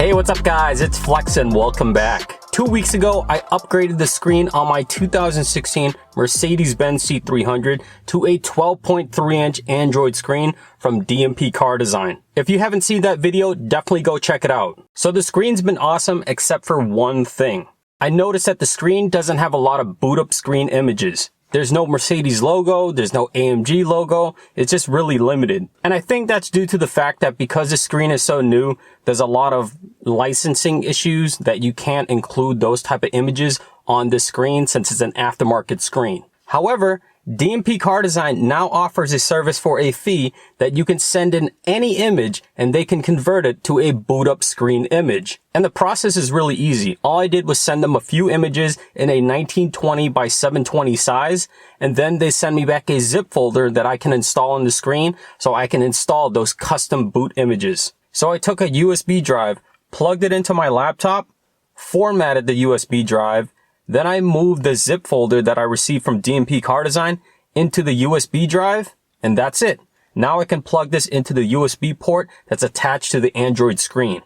Hey, what's up guys? It's Flexx and welcome back. 2 weeks ago, I upgraded the screen on my 2016 Mercedes-Benz C300 to a 12.3-inch Android screen from DMP Car Design. If you haven't seen that video, definitely go check it out. So the screen's been awesome except for one thing. I noticed that the screen doesn't have a lot of boot up screen images. There's no Mercedes logo, there's no AMG logo, it's just really limited. And I think that's due to the fact that because the screen is so new, there's a lot of licensing issues that you can't include those type of images on the screen since it's an aftermarket screen. However, DMP Car Design now offers a service for a fee that you can send in any image and they can convert it to a boot up screen image. And the process is really easy. All I did was send them a few images in a 1920 by 720 size, and then they send me back a zip folder that I can install on the screen so I can install those custom boot images. So I took a USB drive, plugged it into my laptop, formatted the USB drive, then I moved the zip folder that I received from DMP Car Design into the USB drive, and that's it. Now I can plug this into the USB port that's attached to the Android screen.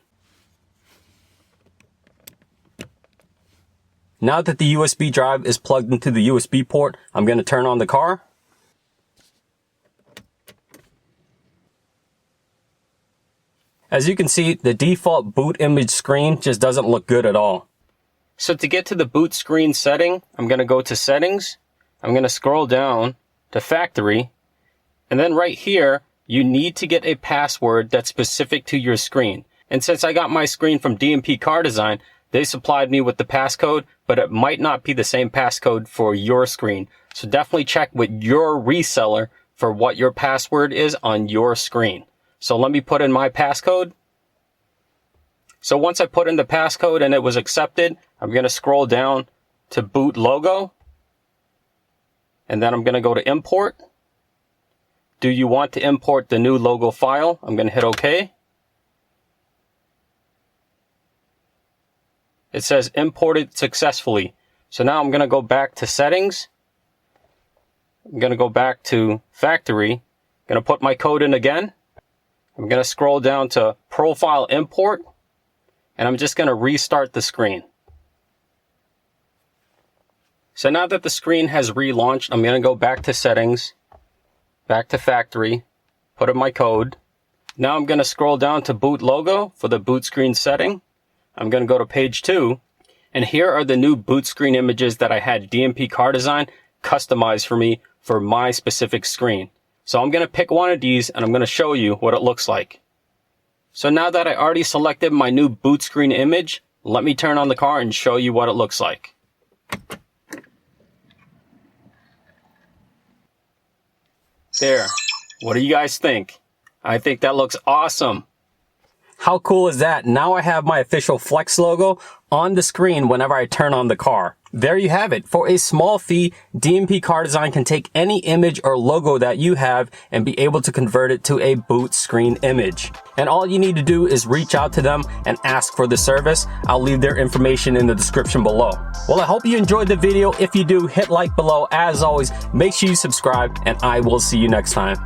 Now that the USB drive is plugged into the USB port, I'm going to turn on the car. As you can see, the default boot image screen just doesn't look good at all. So to get to the boot screen setting, I'm going to go to settings. I'm going to scroll down to factory. And then right here, you need to get a password that's specific to your screen. And since I got my screen from DMP Car Design, they supplied me with the passcode, but it might not be the same passcode for your screen. So definitely check with your reseller for what your password is on your screen. So let me put in my passcode. So once I put in the passcode and it was accepted, I'm going to scroll down to boot logo. And then I'm going to go to import. Do you want to import the new logo file? I'm going to hit OK. It says imported successfully. So now I'm going to go back to settings. I'm going to go back to factory. I'm going to put my code in again. I'm going to scroll down to profile import. And I'm just going to restart the screen. So now that the screen has relaunched, I'm going to go back to settings, back to factory, put in my code. Now I'm going to scroll down to boot logo for the boot screen setting. I'm going to go to page 2. And here are the new boot screen images that I had DMP Car Design customized for me for my specific screen. So I'm going to pick one of these and I'm going to show you what it looks like. So now that I already selected my new boot screen image, let me turn on the car and show you what it looks like. There. What do you guys think? I think that looks awesome. How cool is that? Now I have my official Flexx logo on the screen whenever I turn on the car. There you have it. For a small fee, DMP Car Design can take any image or logo that you have and be able to convert it to a boot screen image. And all you need to do is reach out to them and ask for the service. I'll leave their information in the description below. Well, I hope you enjoyed the video. If you do, hit like below. As always, make sure you subscribe and I will see you next time.